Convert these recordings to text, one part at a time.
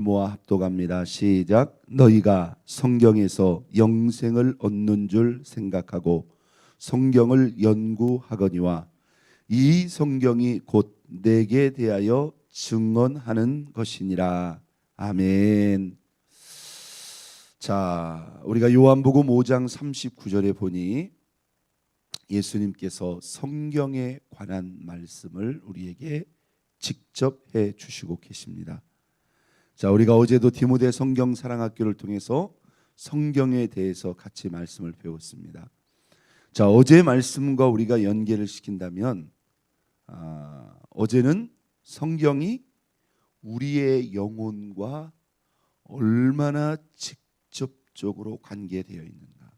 모아 합독합니다. 시작. 너희가 성경에서 영생을 얻는 줄 생각하고 성경을 연구하거니와 이 성경이 곧 내게 대하여 증언하는 것이니라. 아멘. 자, 우리가 요한복음 5장 39절에 보니 예수님께서 성경에 관한 말씀을 우리에게 직접 해 주시고 계십니다. 자, 우리가 어제도 디모데 성경 사랑학교를 통해서 성경에 대해서 같이 말씀을 배웠습니다. 자, 어제 말씀과 우리가 연계를 시킨다면 어제는 성경이 우리의 영혼과 얼마나 직접적으로 관계되어 있는가,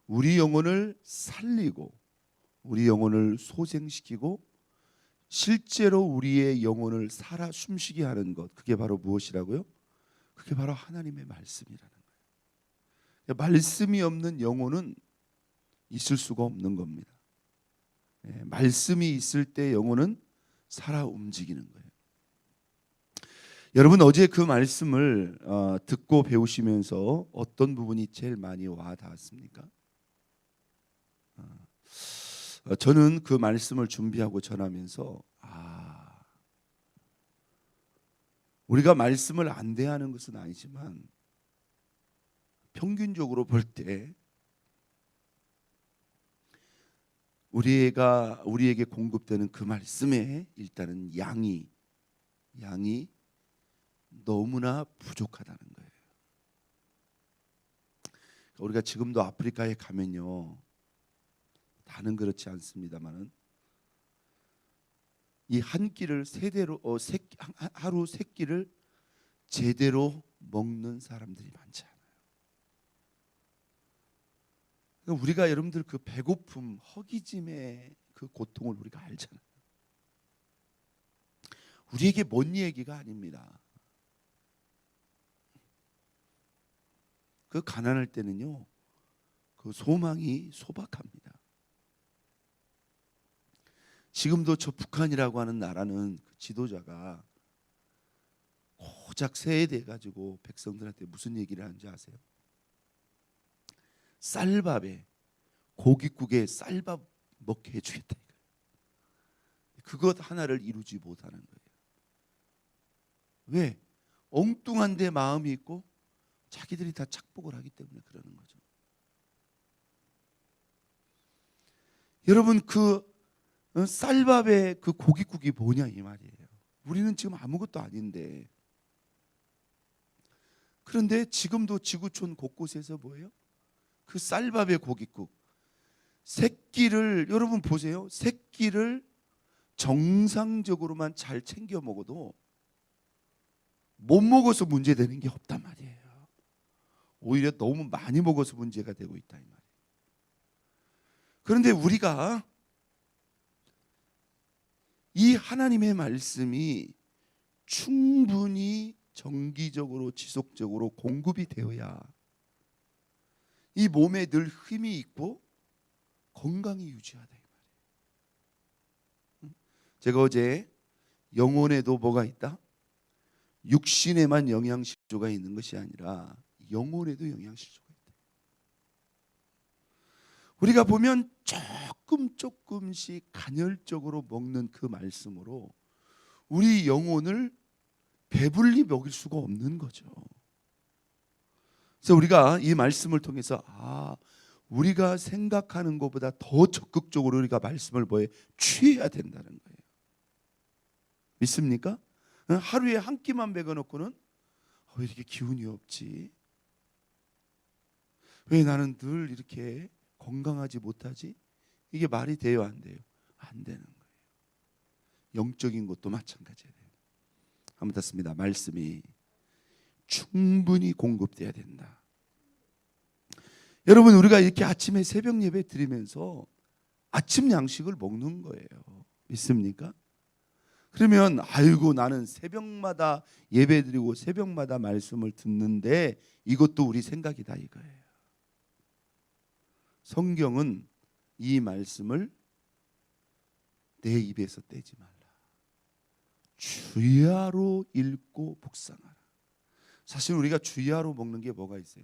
우리 영혼을 살리고 우리 영혼을 소생시키고 실제로 우리의 영혼을 살아 숨쉬게 하는 것, 그게 바로 무엇이라고요? 그게 바로 하나님의 말씀이라는 거예요. 말씀이 없는 영혼은 있을 수가 없는 겁니다. 말씀이 있을 때 영혼은 살아 움직이는 거예요. 여러분, 어제 그 말씀을 듣고 배우시면서 어떤 부분이 제일 많이 와 닿았습니까? 저는 그 말씀을 준비하고 전하면서 우리가 말씀을 안 대하는 것은 아니지만 평균적으로 볼 때 우리에게 공급되는 그 말씀에 일단은 양이 너무나 부족하다는 거예요. 우리가 지금도 아프리카에 가면요, 다는 그렇지 않습니다만은 이 한 끼를 하루 세 끼를 제대로 먹는 사람들이 많지 않아요. 그러니까 우리가 여러분들 그 배고픔, 허기짐의 그 고통을 우리가 알잖아요. 우리에게 먼 얘기가 아닙니다. 그 가난할 때는요, 그 소망이 소박합니다. 지금도 저 북한이라고 하는 나라는 그 지도자가 고작 새해 돼 가지고 백성들한테 무슨 얘기를 하는지 아세요? 쌀밥에 고깃국에 쌀밥 먹게 해주겠다. 그것 하나를 이루지 못하는 거예요. 왜? 엉뚱한 데 마음이 있고 자기들이 다 착복을 하기 때문에 그러는 거죠. 여러분, 그 쌀밥에 그 고깃국이 뭐냐 이 말이에요. 우리는 지금 아무것도 아닌데, 그런데 지금도 지구촌 곳곳에서 뭐예요? 그 쌀밥에 고깃국, 새끼를 여러분 보세요. 새끼를 정상적으로만 잘 챙겨 먹어도 못 먹어서 문제되는 게 없단 말이에요. 오히려 너무 많이 먹어서 문제가 되고 있다 이 말이에요. 그런데 우리가 이 하나님의 말씀이 충분히 정기적으로 지속적으로 공급이 되어야 이 몸에 늘 힘이 있고 건강이 유지하다 이 말이에요. 제가 어제 영혼에도 뭐가 있다? 육신에만 영양실조가 있는 것이 아니라 영혼에도 영양실조가 있다. 우리가 보면 조금씩 간헐적으로 먹는 그 말씀으로 우리 영혼을 배불리 먹일 수가 없는 거죠. 그래서 우리가 이 말씀을 통해서 우리가 생각하는 것보다 더 적극적으로 우리가 말씀을 취해야 된다는 거예요. 믿습니까? 하루에 한 끼만 먹어놓고는 왜 이렇게 기운이 없지? 왜 나는 늘 이렇게 건강하지 못하지? 이게 말이 돼요, 안 돼요? 안 되는 거예요. 영적인 것도 마찬가지예요. 한번 닫습니다. 말씀이 충분히 공급돼야 된다. 여러분, 우리가 이렇게 아침에 새벽 예배 드리면서 아침 양식을 먹는 거예요. 믿습니까? 그러면 아이고, 나는 새벽마다 예배 드리고 새벽마다 말씀을 듣는데 이것도 우리 생각이다 이거예요. 성경은 이 말씀을 내 입에서 떼지 말라. 주야로 읽고 묵상하라. 사실 우리가 주야로 먹는 게 뭐가 있어요?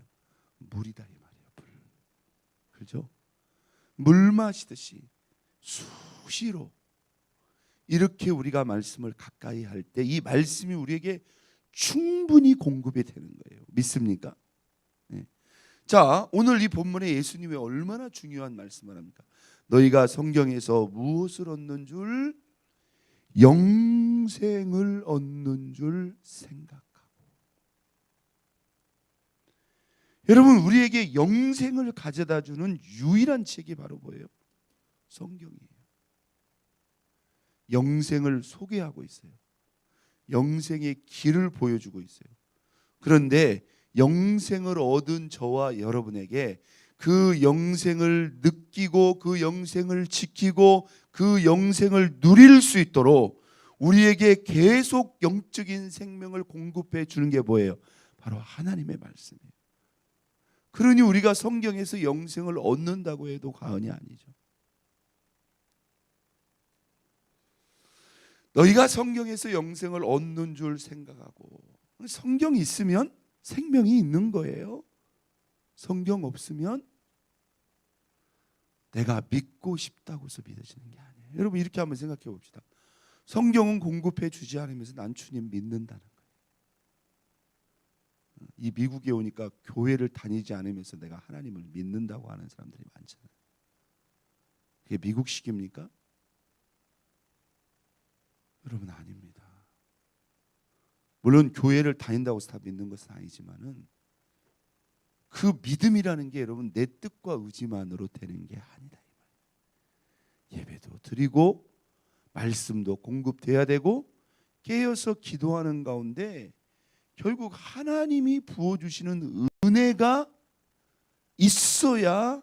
물이다 이 말이에요. 물. 그렇죠? 물 마시듯이 수시로 이렇게 우리가 말씀을 가까이 할 때 이 말씀이 우리에게 충분히 공급이 되는 거예요. 믿습니까? 네. 자, 오늘 이 본문에 예수님이 얼마나 중요한 말씀을 합니까? 너희가 성경에서 무엇을 얻는 줄? 영생을 얻는 줄 생각하고. 여러분, 우리에게 영생을 가져다 주는 유일한 책이 바로 뭐예요? 성경이에요. 영생을 소개하고 있어요. 영생의 길을 보여주고 있어요. 그런데 영생을 얻은 저와 여러분에게 그 영생을 느끼고 그 영생을 지키고 그 영생을 누릴 수 있도록 우리에게 계속 영적인 생명을 공급해 주는 게 뭐예요? 바로 하나님의 말씀이에요. 그러니 우리가 성경에서 영생을 얻는다고 해도 과언이 아니죠. 너희가 성경에서 영생을 얻는 줄 생각하고, 성경이 있으면 생명이 있는 거예요. 성경 없으면 내가 믿고 싶다고 해서 믿어지는 게 아니에요. 여러분, 이렇게 한번 생각해 봅시다. 성경은 공급해 주지 않으면서 난 주님 믿는다는 거예요. 이 미국에 오니까 교회를 다니지 않으면서 내가 하나님을 믿는다고 하는 사람들이 많잖아요. 그게 미국식입니까? 여러분, 아닙니다. 물론 교회를 다닌다고 해서 다 믿는 것은 아니지만은 그 믿음이라는 게 여러분 내 뜻과 의지만으로 되는 게 아니다. 예배도 드리고 말씀도 공급돼야 되고 깨어서 기도하는 가운데 결국 하나님이 부어주시는 은혜가 있어야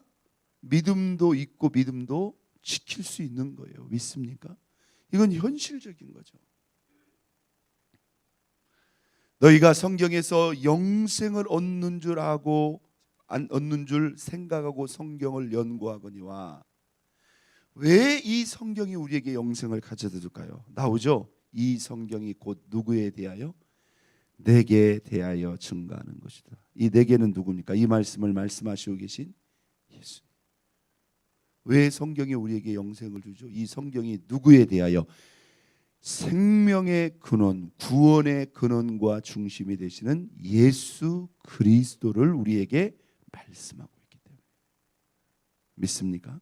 믿음도 있고 믿음도 지킬 수 있는 거예요. 믿습니까? 이건 현실적인 거죠. 너희가 성경에서 영생을 얻는 줄 알고 안 얻는 줄 생각하고 성경을 연구하거니와. 왜 이 성경이 우리에게 영생을 가져다 줄까요? 나오죠. 이 성경이 곧 누구에 대하여? 내게 대하여 증거하는 것이다. 이 내게는 누굽니까? 이 말씀을 말씀하시고 계신 예수. 왜 성경이 우리에게 영생을 주죠? 이 성경이 누구에 대하여? 생명의 근원, 구원의 근원과 중심이 되시는 예수 그리스도를 우리에게 말씀하고 있기 때문에. 믿습니까?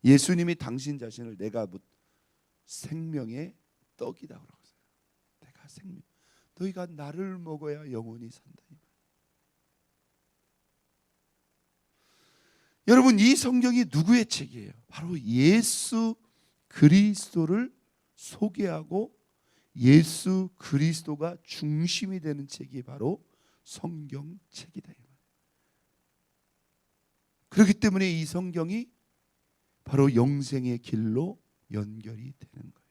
예수님이 당신 자신을 내가 생명의 떡이다 그러고 있어요. 내가 생명. 너희가 나를 먹어야 영원히 산다. 여러분, 이 성경이 누구의 책이에요? 바로 예수 그리스도를 소개하고 예수 그리스도가 중심이 되는 책이 바로 성경책이다. 그렇기 때문에 이 성경이 바로 영생의 길로 연결이 되는 거예요.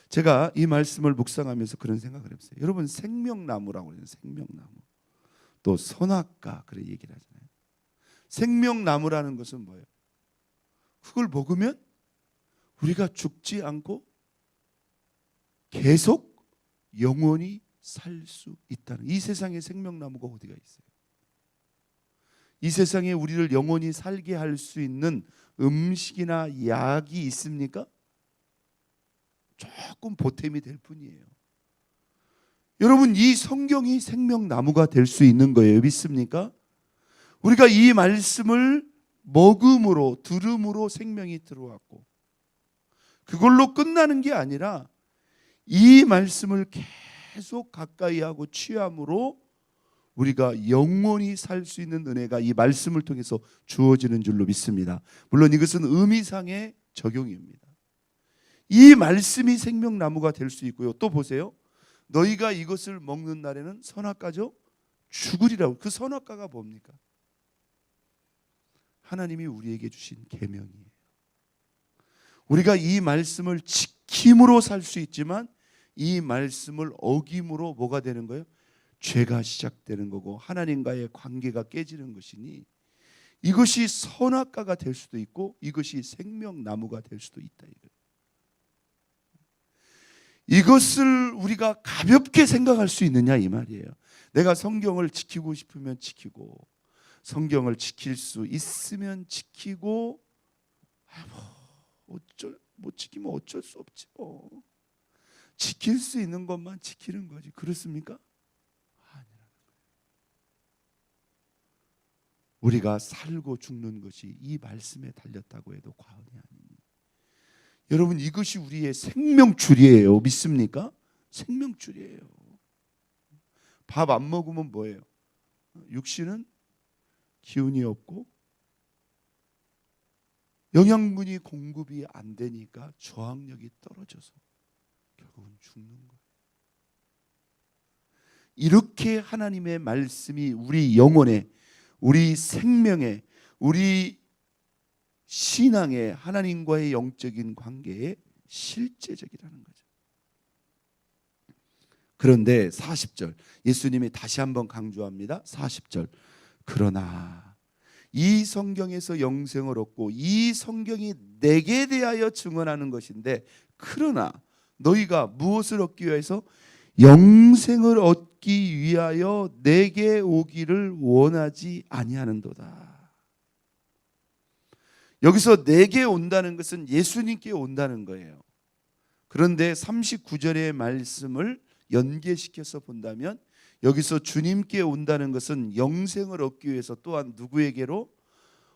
제가 이 말씀을 묵상하면서 그런 생각을 했어요. 여러분, 생명나무라고 해요. 생명나무. 또 선악과 그런 얘기를 하잖아요. 생명나무라는 것은 뭐예요? 그걸 먹으면 우리가 죽지 않고 계속 영원히 살 수 있다는, 이 세상에 생명나무가 어디가 있어요? 이 세상에 우리를 영원히 살게 할 수 있는 음식이나 약이 있습니까? 조금 보탬이 될 뿐이에요. 여러분, 이 성경이 생명나무가 될 수 있는 거예요. 믿습니까? 우리가 이 말씀을 먹음으로 들음으로 생명이 들어왔고, 그걸로 끝나는 게 아니라 이 말씀을 계속 가까이 하고 취함으로 우리가 영원히 살 수 있는 은혜가 이 말씀을 통해서 주어지는 줄로 믿습니다. 물론 이것은 의미상의 적용입니다. 이 말씀이 생명나무가 될 수 있고요. 또 보세요. 너희가 이것을 먹는 날에는 선악과죠? 죽으리라고. 그 선악과가 뭡니까? 하나님이 우리에게 주신 계명이에요. 우리가 이 말씀을 지킴으로 살 수 있지만 이 말씀을 어김으로 뭐가 되는 거예요? 죄가 시작되는 거고 하나님과의 관계가 깨지는 것이니 이것이 선악과가 될 수도 있고 이것이 생명나무가 될 수도 있다. 이것을 우리가 가볍게 생각할 수 있느냐 이 말이에요. 내가 성경을 지키고 싶으면 지키고, 성경을 지킬 수 있으면 지키고, 못 지키면 어쩔 수 없지 뭐. 지킬 수 있는 것만 지키는 거지. 그렇습니까? 아니라는 거예요. 우리가 살고 죽는 것이 이 말씀에 달렸다고 해도 과언이 아닙니다. 여러분, 이것이 우리의 생명줄이에요. 믿습니까? 생명줄이에요. 밥 안 먹으면 뭐예요? 육신은 기운이 없고 영양분이 공급이 안 되니까 저항력이 떨어져서 결국은 죽는 거예요. 이렇게 하나님의 말씀이 우리 영혼에, 우리 생명에, 우리 신앙에, 하나님과의 영적인 관계에 실제적이라는 거죠. 그런데 40절 예수님이 다시 한번 강조합니다. 40절 그러나 이 성경에서 영생을 얻고 이 성경이 내게 대하여 증언하는 것인데, 그러나 너희가 무엇을 얻기 위해서? 영생을 얻기 위하여 내게 오기를 원하지 아니하는도다. 여기서 내게 온다는 것은 예수님께 온다는 거예요. 그런데 39절의 말씀을 연계시켜서 본다면 여기서 주님께 온다는 것은 영생을 얻기 위해서 또한 누구에게로?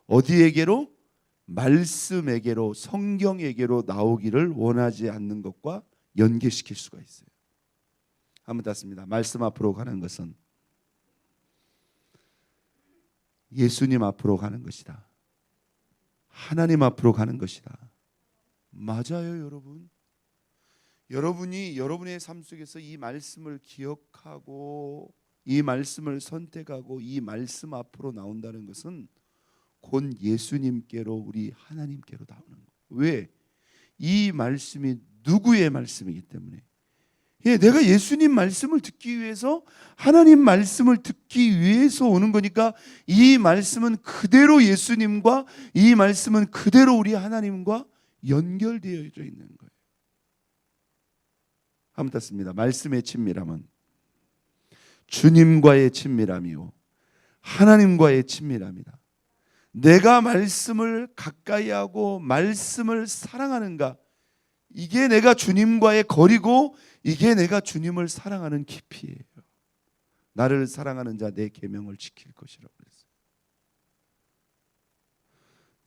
어디에게로? 말씀에게로, 성경에게로 나오기를 원하지 않는 것과 연계시킬 수가 있어요. 한번 닫습니다. 말씀 앞으로 가는 것은 예수님 앞으로 가는 것이다. 하나님 앞으로 가는 것이다. 맞아요, 여러분. 여러분이 여러분의 삶 속에서 이 말씀을 기억하고 이 말씀을 선택하고 이 말씀 앞으로 나온다는 것은 곧 예수님께로, 우리 하나님께로 나오는 거예요. 왜? 이 말씀이 누구의 말씀이기 때문에. 내가 예수님 말씀을 듣기 위해서, 하나님 말씀을 듣기 위해서 오는 거니까 이 말씀은 그대로 예수님과, 이 말씀은 그대로 우리 하나님과 연결되어 있는 거예요. 한번 닫습니다. 말씀의 친밀함은 주님과의 친밀함이요 하나님과의 친밀함이다. 내가 말씀을 가까이 하고 말씀을 사랑하는가, 이게 내가 주님과의 거리고 이게 내가 주님을 사랑하는 깊이예요. 나를 사랑하는 자 내 계명을 지킬 것이라고 그랬어요.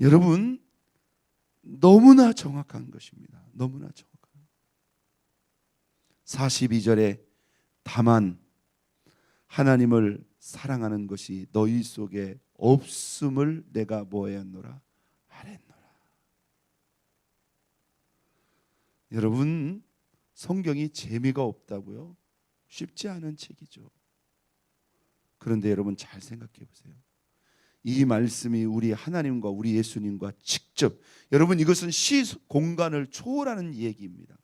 여러분, 너무나 정확한 것입니다. 너무나 정확한. 42절에 다만 하나님을 사랑하는 것이 너희 속에 없음을 내가 뭐하였노라? 알았노라. 여러분, 성경이 재미가 없다고요? 쉽지 않은 책이죠. 그런데 여러분 잘 생각해 보세요. 이 말씀이 우리 하나님과 우리 예수님과 직접, 여러분 이것은 시 공간을 초월하는 얘기입니다.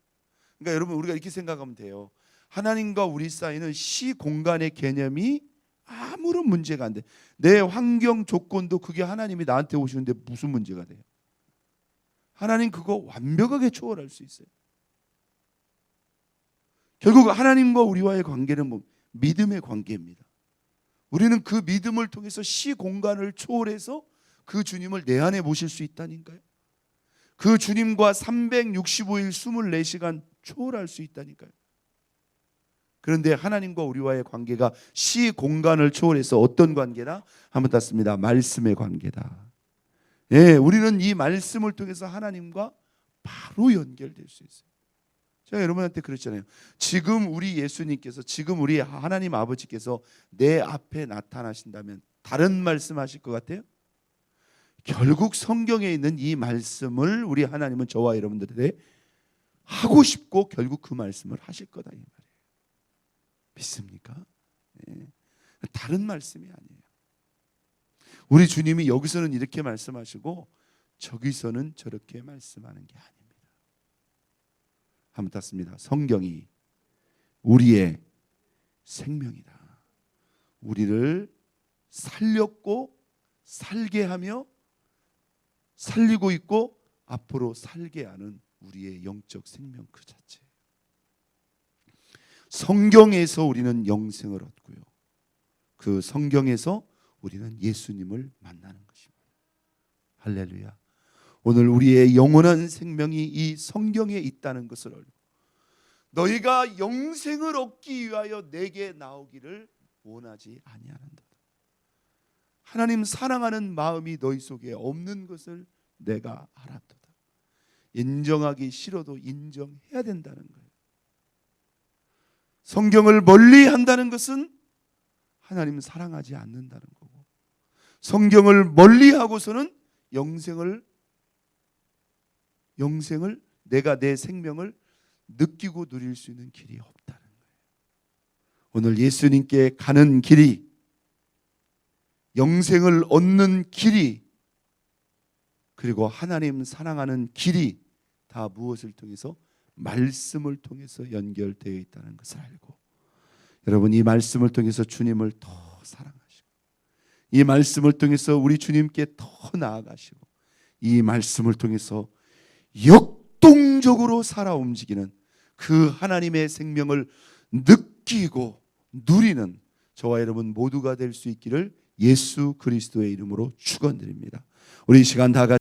그러니까 여러분, 우리가 이렇게 생각하면 돼요. 하나님과 우리 사이는 시 공간의 개념이 아무런 문제가 안 돼. 내 환경 조건도 그게 하나님이 나한테 오시는데 무슨 문제가 돼요? 하나님 그거 완벽하게 초월할 수 있어요. 결국 하나님과 우리와의 관계는 뭐 믿음의 관계입니다. 우리는 그 믿음을 통해서 시 공간을 초월해서 그 주님을 내 안에 모실 수 있다니까요. 그 주님과 365일 24시간 초월할 수 있다니까요. 그런데 하나님과 우리와의 관계가 시 공간을 초월해서 어떤 관계나? 한번 땄습니다. 말씀의 관계다. 우리는 이 말씀을 통해서 하나님과 바로 연결될 수 있어요. 제가 여러분한테 그랬잖아요. 지금 우리 예수님께서, 지금 우리 하나님 아버지께서 내 앞에 나타나신다면 다른 말씀하실 것 같아요? 결국 성경에 있는 이 말씀을 우리 하나님은 저와 여러분들에게 하고 싶고 결국 그 말씀을 하실 거다 이 말이에요. 믿습니까? 다른 말씀이 아니에요. 우리 주님이 여기서는 이렇게 말씀하시고 저기서는 저렇게 말씀하는 게 아닙니다. 한번 땄습니다. 성경이 우리의 생명이다. 우리를 살렸고 살게 하며 살리고 있고 앞으로 살게 하는 우리의 영적 생명 그 자체. 성경에서 우리는 영생을 얻고요. 그 성경에서 우리는 예수님을 만나는 것입니다. 할렐루야. 오늘 우리의 영원한 생명이 이 성경에 있다는 것을 알고 너희가 영생을 얻기 위하여 내게 나오기를 원하지 아니하는도다. 하나님 사랑하는 마음이 너희 속에 없는 것을 내가 알았도다. 인정하기 싫어도 인정해야 된다는 거예요. 성경을 멀리 한다는 것은 하나님 사랑하지 않는다는 거고, 성경을 멀리 하고서는 영생을 내가 내 생명을 느끼고 누릴 수 있는 길이 없다는 거예요. 오늘 예수님께 가는 길이, 영생을 얻는 길이, 그리고 하나님 사랑하는 길이 다 무엇을 통해서? 말씀을 통해서 연결되어 있다는 것을 알고, 여러분 이 말씀을 통해서 주님을 더 사랑하시고, 이 말씀을 통해서 우리 주님께 더 나아가시고, 이 말씀을 통해서 역동적으로 살아 움직이는 그 하나님의 생명을 느끼고 누리는 저와 여러분 모두가 될 수 있기를 예수 그리스도의 이름으로 축원드립니다. 우리 이 시간 다 같이